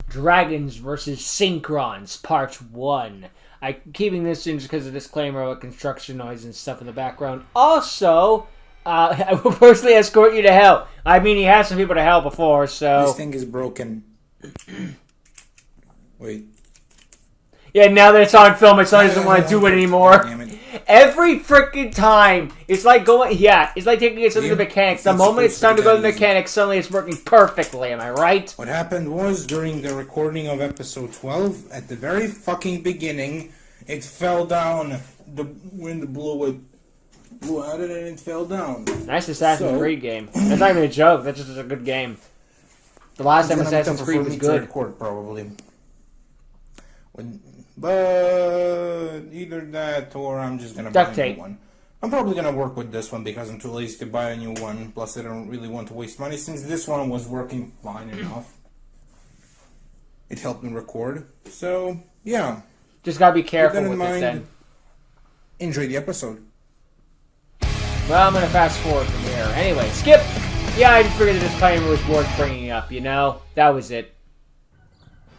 Dragons vs. Synchrons, Part 1. I'm keeping this in just because of disclaimer about construction noise and stuff in the background. Also, I will personally escort you to hell. I mean, he had some people to hell before, so... This thing is broken. Wait. Yeah, now that it's on film, it doesn't want to do it anymore. Every freaking time, it's like going... Yeah, it's like taking it to the mechanics. The moment it's time to go to the mechanics, suddenly it's working perfectly. Am I right? What happened was, during the recording of episode 12, at the very fucking beginning, it fell down. The wind blew it. Blew at it and it fell down. Nice Assassin's Creed game. That's not even a joke. That's just a good game. The last time Assassin's Creed was good. Record, probably. But either that or I'm just gonna buy a new one. I'm probably gonna work with this one because I'm too lazy to buy a new one. Plus, I don't really want to waste money since this one was working fine enough. It helped me record. So yeah, just gotta be careful with it then. Enjoy the episode. Well, I'm going to fast forward from here. Anyway, skip! Yeah, I just figured the disclaimer was worth bringing up, you know? That was it.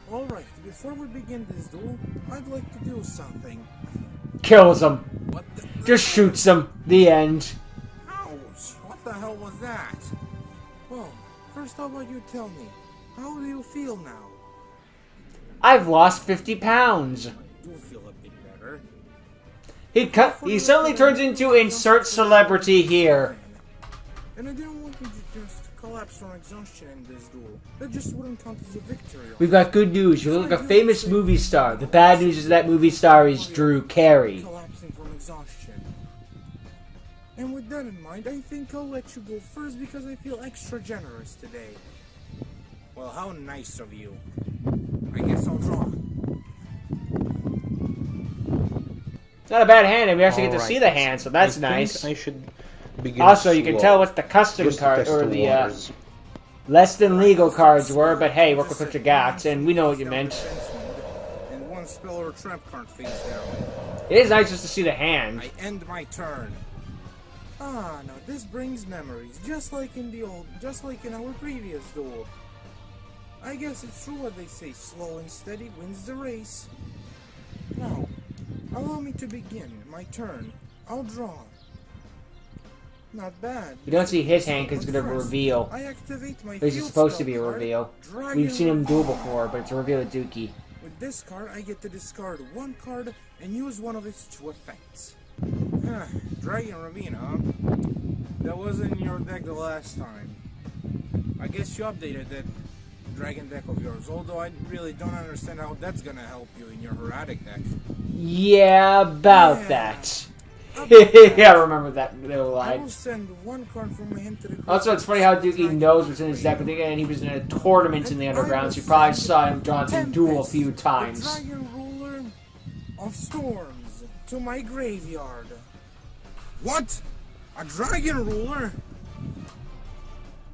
Alright, before we begin this duel, I'd like to do something. Kills him. What the... Just shoots him. The end. Ouch! What the hell was that? Well, first how about you tell me, how do you feel now? I've lost 50 pounds. I do feel a bit better. He suddenly turns into insert celebrity here. And I didn't want you to just collapse from exhaustion in this duel. That just wouldn't count as a victory. We've got good news. You look like a famous movie star. The bad news is that movie star is Drew Carey. Collapsing from exhaustion. And with that in mind, I think I'll let you go first because I feel extra generous today. Well, how nice of you. I guess I'll draw. Not a bad hand, and we actually get to see the hand, so that's nice. I should begin also, you can tell what the custom card or the less than legal cards were, but hey, work with what you got, and we know what you meant. And one spell or trap card face down. It is nice just to see the hand. I end my turn. Ah, now this brings memories, just like in our previous duel. I guess it's true what they say, slow and steady wins the race. Now, allow me to begin. My turn. I'll draw. Not bad. We don't see his hand because it's going to reveal. I activate my It's supposed to be a reveal. We've seen him duel before, but it's a reveal of Duki. With this card, I get to discard one card and use one of its two effects. Dragon Ravina, huh? That wasn't in your deck the last time. I guess you updated that dragon deck of yours, although I really don't understand how that's gonna help you in your Heradic deck. Yeah, about that. Yeah, I remember that little line. I will send one card from my hand to the also, it's funny how Duki knows what's in his deck, and he was in a tournament in the Underground, so you probably saw him draw to duel a few times. The Dragon Ruler of Storms to my graveyard. What? A Dragon Ruler?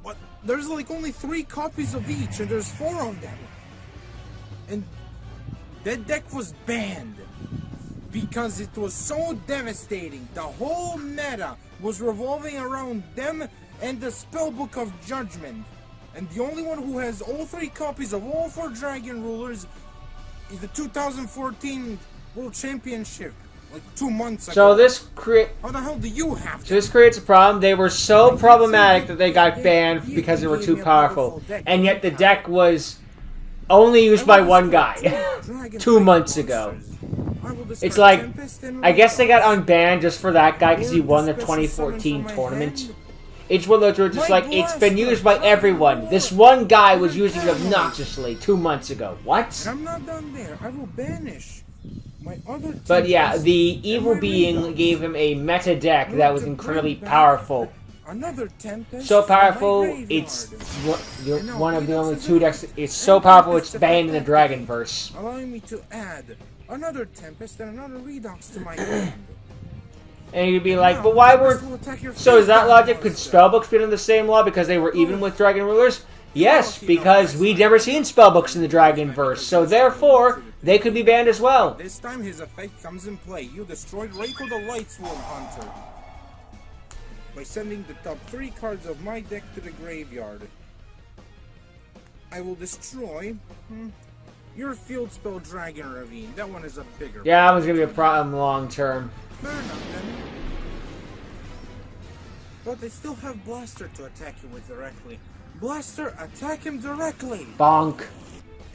What? There's like only 3 copies of each, and there's 4 of them. And that deck was banned because it was so devastating. The whole meta was revolving around them and the Spellbook of Judgment. And the only one who has all 3 copies of all 4 Dragon Rulers is the 2014 World Championship. Like 2 months ago. So this How the hell do you have to? So this creates a problem. They were so problematic that they got banned because they were too powerful. And yet the deck was only used by one guy 2 months ago. It's like, I guess they got unbanned just for that guy because he won the 2014 tournament. It's one of those where it's just like, it's been used by everyone. This one guy was using it obnoxiously 2 months ago. What? I'm not done there. I will banish. But yeah, the evil being gave him a meta deck that was incredibly powerful. So powerful, it's one of the only 2 decks. It's so powerful, it's banned in the Dragonverse. Allowing me to add another Tempest and another Redux to my hand. And you'd be like, but why were... So is that logic? Could Spellbooks be in the same law because they were even with Dragon Rulers? Yes, because we'd never seen Spellbooks in the Dragonverse, so therefore, they could be banned as well. This time his effect comes in play. You destroyed Reiko the Lightsworn Hunter by sending the top 3 cards of my deck to the graveyard. I will destroy Your field spell Dragon Ravine. That one is a bigger Yeah, that one's gonna be a problem long term. Fair enough then. But they still have Blaster to attack you with directly. Blaster, attack him directly! Bonk.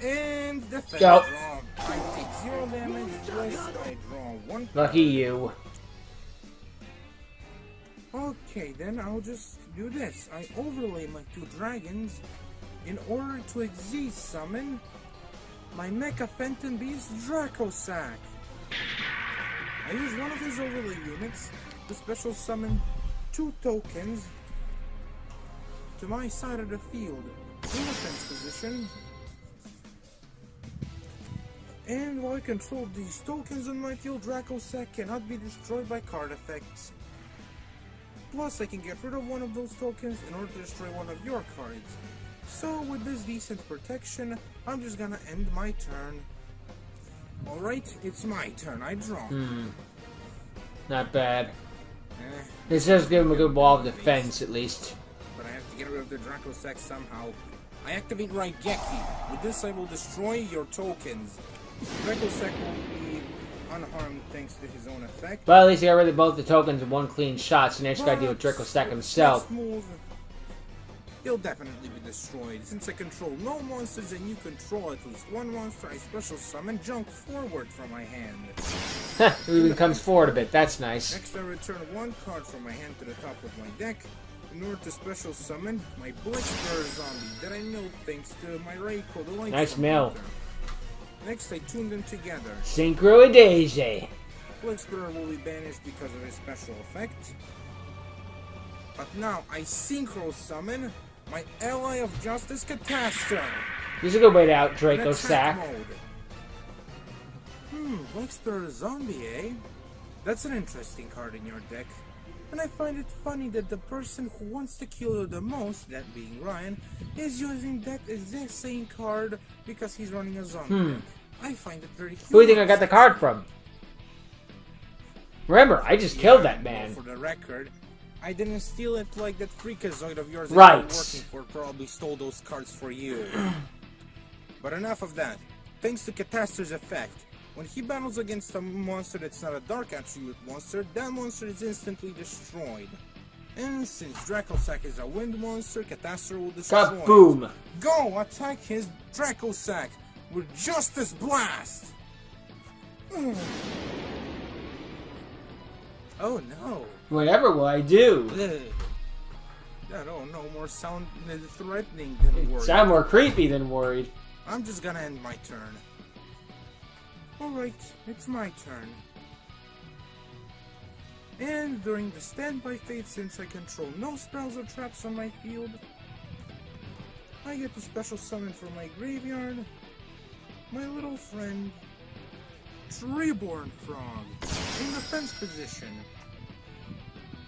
And defense Go. draw. I take 0 damage, plus I draw 1. Lucky you. Okay, then I'll just do this. I overlay my 2 dragons in order to Xyz summon my Mecha Phantom Beast Draco Sack. I use one of his overlay units to special summon 2 tokens to my side of the field in defense position. And while I control these tokens on my field, Draco Sack cannot be destroyed by card effects. Plus, I can get rid of one of those tokens in order to destroy one of your cards. So, with this decent protection, I'm just gonna end my turn. Alright, it's my turn. I draw. Not bad. This does give him a good wall of defense, at least. But I have to get rid of the Draco Sack somehow. I activate Raigeki. With this, I will destroy your tokens. Draco Sack will be unharmed thanks to his own effect. But at least he got rid of both the tokens in one clean shot, so now he's got to deal with Draco Stack himself. Next move, he'll definitely be destroyed. Since I control no monsters and you control at least one monster, I special summon Junk forward from my hand. It even comes forward a bit, that's nice. Next, I return 1 card from my hand to the top of my deck in order to special summon my Blitzbearer zombie that I know thanks to my Reiko, the light. Nice mill. Next, I tune them together. Synchro and Daisy. Blitzbearer will be banished because of his special effect. But now, I Synchro summon my Ally of Justice, Catastor. This is a good way to out Draco In attack Stack. mode. Blitzbearer zombie, eh? That's an interesting card in your deck. And I find it funny that the person who wants to kill you the most, that being Ryan, is using that exact same card because he's running a zombie deck. I find it very humorous. Who do you think I got the card from? Remember, I just killed that man. For the record, I didn't steal it like that freakazoid of yours that Right. you're working for probably stole those cards for you. But enough of that. Thanks to Catastor's effect, when he battles against a monster that's not a Dark Attribute monster, that monster is instantly destroyed. And since Draco Sack is a wind monster, Catastor will destroy it. Kaboom! Go attack his Draco Sack with Justice Blast! Oh no. Whatever will I do? I don't know, more sound threatening than worried. Sound more creepy than worried. I'm just gonna end my turn. Alright, it's my turn. And during the standby phase, since I control no spells or traps on my field, I get the special summon from my graveyard, my little friend, Treeborn Frog, in defense position.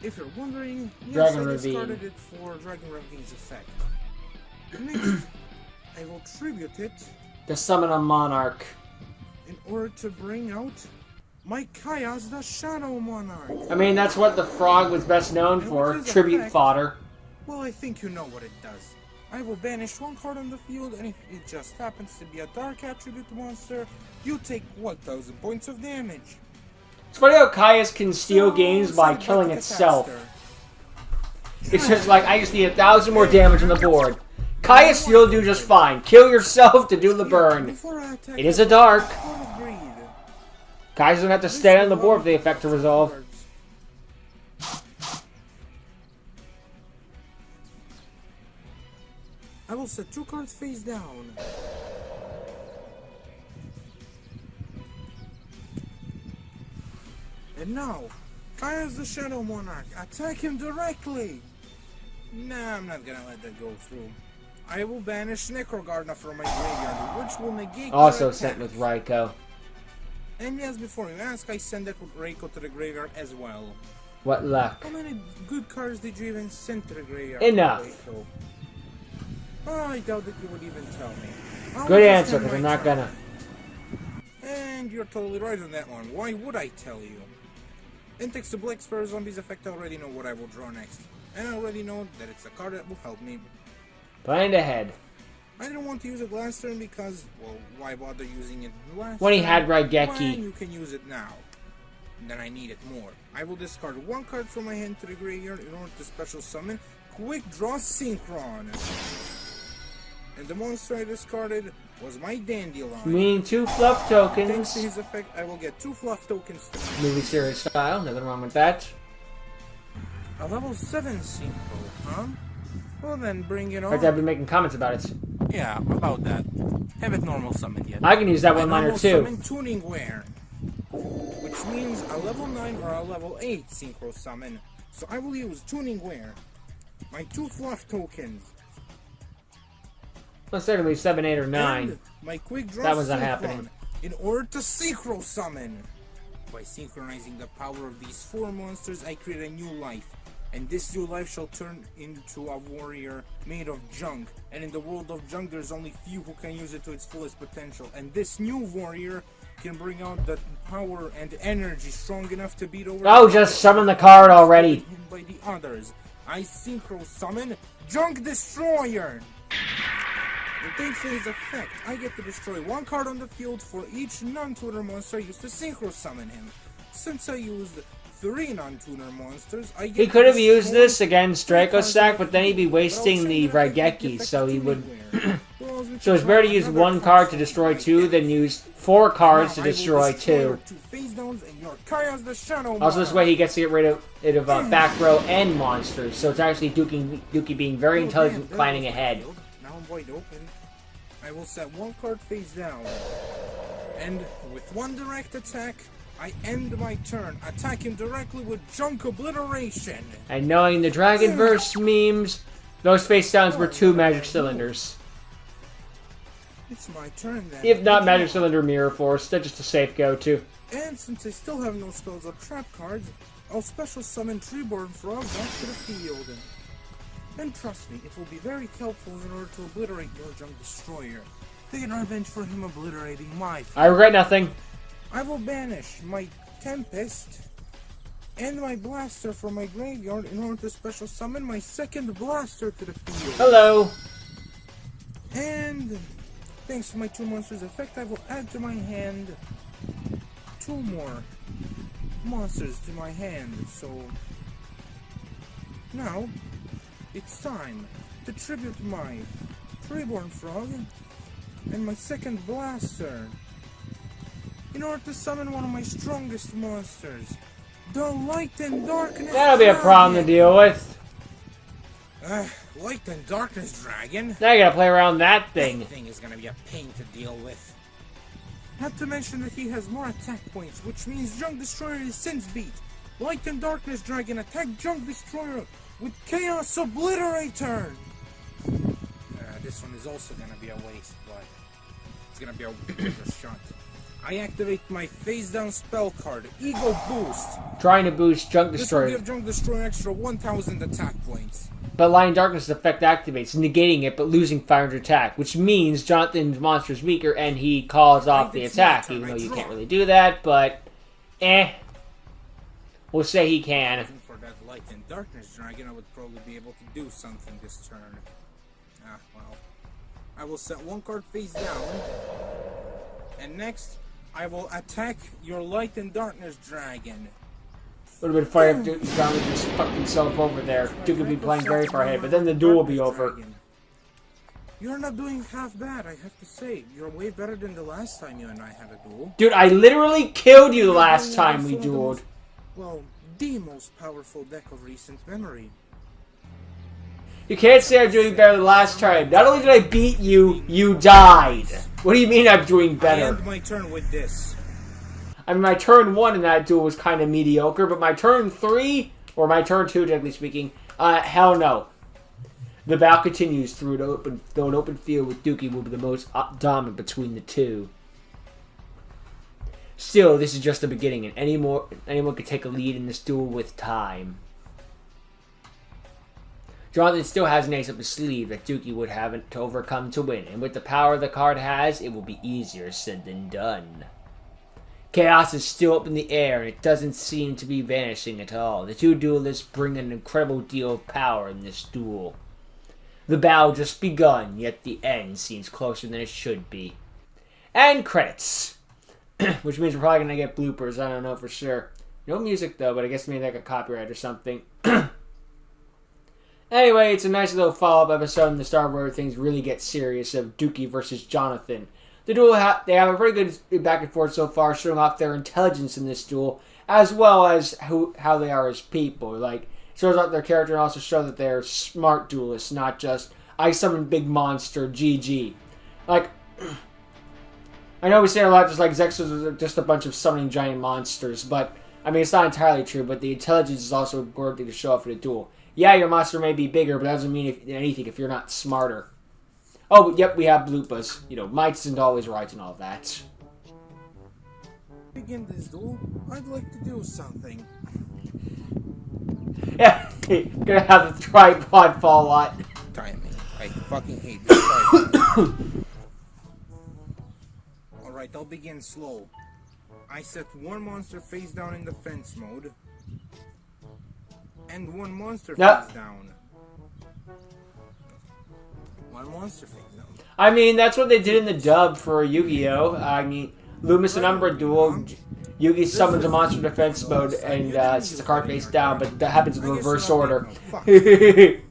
If you're wondering, yes, Dragon I Ravine. discarded it for Dragon Ravine's effect. Next, I will tribute it To summon a monarch. in order to bring out my Chaos the Shadow Monarch. I mean, that's what the frog was best known And for. with his Tribute effect- fodder. Well, I think you know what it does. I will banish 1 card on the field, and if it just happens to be a Dark Attribute monster, you take 1,000 points of damage. It's funny how Caius can steal So, games by send killing back itself. Catastor. It's just like, I just need 1,000 more damage on the board. Caius, you'll do just fine. Kill yourself to do the burn. Before I attack, It is a dark. Code of Greed. Caius doesn't have to stay on the board for the effect to resolve. I will set 2 cards face down. And now, Chaos the Shadow Monarch, attack him directly! Nah, I'm not gonna let that go through. I will banish Necrogardna from my graveyard, which will negate Also your sent attack. with Raiko. And yes, before you ask, I send that with Reiko to the graveyard as well. What luck. How many good cards did you even send to the graveyard? Enough. Reiko? Oh, I doubt that you would even tell me. I'll Good just answer, end because my I'm not turn. gonna. And you're totally right on that one. Why would I tell you? In text to Black Spur Zombies effect, I already know what I will draw next. And I already know that it's a card that will help me. Planned ahead. I didn't want to use it last turn because, well, why bother using it last When he turn had when Raigeki. you can use it now? And then I need it more. I will discard one card from my hand to the graveyard in order to special summon Quick Draw Synchron. And the monster I discarded was my Dandelion. Meaning 2 fluff Thanks tokens. to his effect, I will get 2 fluff tokens. Movie series style. Nothing wrong with that. A level 7 Synchro, huh? Well then, bring it In on. fact, I've been making comments about it. Yeah, about that. Haven't normal summoned yet. I can use that one liner normal too. Summon Tuning Wear, which means a level 9 or a level 8 Synchro summon. So I will use Tuning Wear. My 2 fluff tokens. Let's say it'll be 7, 8, or 9. And my quick draw That was not Synchron happening. in order to Synchro summon. By synchronizing the power of these 4 monsters, I create a new life. And this new life shall turn into a warrior made of junk. And in the world of junk, there's only few who can use it to its fullest potential. And this new warrior can bring out the power and energy strong enough to beat over... Oh, just summon the card already. ...by the others. I synchro summon Junk Destroyer. And thanks to his effect, I get to destroy 1 card on the field for each non-tuner monster I used to synchro summon him. Since I used 3 non-tuner monsters, I get He could have used this against Draco Stack, but then he'd be wasting the Raigeki, so he would... So it's better to use 1 card to destroy 2 than use 4 cards to destroy 2. Also, this way he gets to get rid of back row and monsters, so it's actually Duki being very intelligent, planning ahead. Now I'm wide open. I will set 1 card face down. And with 1 direct attack, I end my turn, attacking directly with Junk Obliteration. And knowing the Dragonverse memes, those face downs were 2 magic cylinders. It's my turn then. If not Magic Cylinder Mirror Force, that's just a safe go-to. And since I still have no spells or trap cards, I'll special summon Treeborn Frog back to the field. And trust me, it will be very helpful in order to obliterate your Junk Destroyer. Taking revenge for him obliterating my field. I regret nothing. I will banish my Tempest and my Blaster from my graveyard in order to special summon my 2nd Blaster to the field. Hello. And thanks to my 2 monsters effect, I will add to my hand 2 more monsters to my hand. So now it's time to tribute my Treeborn Frog and my 2nd Blaster in order to summon one of my strongest monsters, the Light and Darkness That'll be a problem to deal with. Light and Darkness Dragon? Now you gotta play around that thing. That thing is gonna be a pain to deal with. Not to mention that he has more attack points, which means Junk Destroyer is since beat. Light and Darkness Dragon attack Junk Destroyer with Chaos Obliterator! This one is also gonna be a waste, but it's gonna be a bigger shot. I activate my face down spell card, Ego Boost. Trying to boost Junk This will Destroyer. give Junk Destroyer extra 1,000 attack points. But Lion Darkness effect activates, negating it but losing 500 attack, which means Jonathan's monster's weaker and he calls off the attack, even though you can't really do that, but we'll say he can. For that Light and Darkness Dragon, I would probably be able to do something this turn. Well. I will set 1 card face down, and next, I will attack your Light and Darkness Dragon. Would have been funny if Jonathan just fucked himself over there. Duke would be playing very far ahead, but then the duel will be over. You're not doing half bad, I have to say. You're way better than the last time you and I had a duel. Dude, I literally killed you the last time we dueled. Well, the most powerful deck of recent memory. You can't say I'm doing better than last time. Not only did I beat you, you died. What do you mean I'm doing I better? end my turn with this. I mean, my turn 1 in that duel was kind of mediocre, but my turn 3, or my turn 2, technically speaking, hell no. The battle continues through an open field with Duki will be the most dominant between the two. Still, this is just the beginning, and anyone could take a lead in this duel with time. Jonathan still has an ace up his sleeve that Duki would have to overcome to win, and with the power the card has, it will be easier said than done. Chaos is still up in the air, and it doesn't seem to be vanishing at all. The two duelists bring an incredible deal of power in this duel. The battle just begun, yet the end seems closer than it should be. And credits. Which means we're probably going to get bloopers. I don't know for sure. No music, though, but I guess maybe like a copyright or something. Anyway, it's a nice little follow-up episode in the start where things really get serious of Duki versus Jonathan. The duel, they have a very good back and forth so far, showing off their intelligence in this duel, as well as how they are as people. Like, shows off their character and also show that they're smart duelists, not just, I summon big monster, GG. Like, I know we say a lot just like Zexos are just a bunch of summoning giant monsters, but, I mean, it's not entirely true, but the intelligence is also important to show off in a duel. Yeah, your monster may be bigger, but that doesn't mean anything if you're not smarter. Oh, yep, we have bloopas. You know, might isn't always right and all that. Begin this duel, I'd like to do something. Yeah, gonna have the tripod fall a lot. Timing. I fucking hate this tripod. Alright, I'll begin slow. I set one monster face down in defense mode. And one monster face down. One monster face down. I mean, that's what they did in the dub for Yu-Gi-Oh! I mean, Loomis and Umbra duel. Yugi summons a monster defense mode and sets a card face down, but that happens in reverse order. I think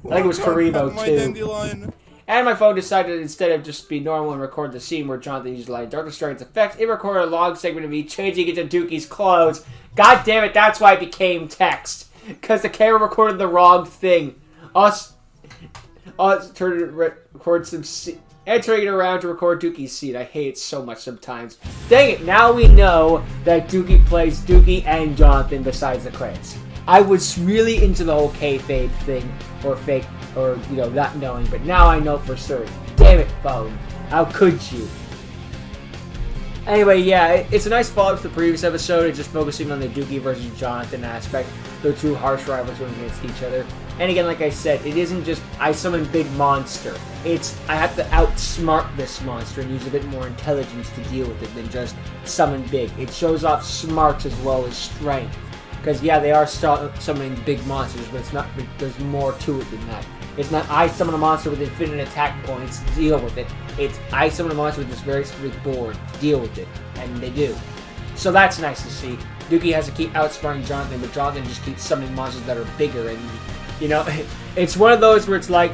it was Karibo too. And my phone decided instead of just be normal and record the scene where Jonathan used Light Darkness Dragon's effects, it recorded a long segment of me changing into Duki's clothes. God damn it, that's why it became text. Because the camera recorded the wrong thing. Us turned to record some entering it around to record Duki's scene. I hate it so much sometimes. Dang it, now we know that Duki plays Duki and Jonathan besides the credits. I was really into the whole kayfabe thing, or fake, or, you know, not knowing, but now I know for certain. Damn it, phone. How could you? Anyway, yeah, it's a nice follow-up to the previous episode. It's just focusing on the Duki versus Jonathan aspect. The two harsh rivals going against each other. And again, like I said, it isn't just, I summon big monster. It's, I have to outsmart this monster and use a bit more intelligence to deal with it than just summon big. It shows off smarts as well as strength. Because, yeah, they are summoning big monsters, but it's not, there's more to it than that. It's not, I summon a monster with infinite attack points, deal with it. It's, I summon a monster with this very specific board, deal with it. And they do. So that's nice to see. Duki has to keep outsmarting Jonathan, but Jonathan just keeps summoning monsters that are bigger. And, you know, it's one of those where it's like,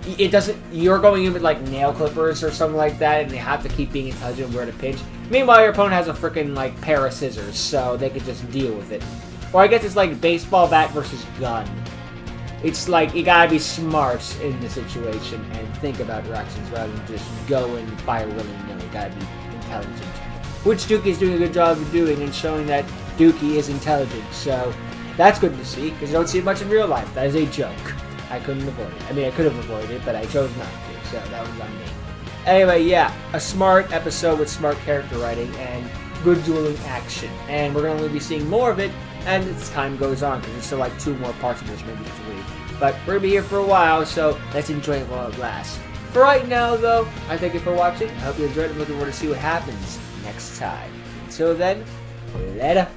it doesn't, you're going in with like nail clippers or something like that, and they have to keep being intelligent where to pinch. Meanwhile, your opponent has a freaking like pair of scissors, so they could just deal with it. Or I guess it's like baseball bat versus gun. It's like, you gotta be smart in the situation and think about your actions rather than just go and fire willy-nilly. You gotta be intelligent. Which Duki is doing a good job of doing and showing that Duki is intelligent. So, that's good to see, because you don't see it much in real life. That is a joke. I couldn't avoid it. I mean, I could have avoided it, but I chose not to, so that was on me. Anyway, yeah, a smart episode with smart character writing and good dueling action. And we're going to be seeing more of it and as time goes on, because there's still like 2 more parts of this, maybe 3. But we're going to be here for a while, so let's enjoy it while it lasts. For right now, though, I thank you for watching. I hope you enjoyed it. I'm looking forward to see what happens next time. Until then, later.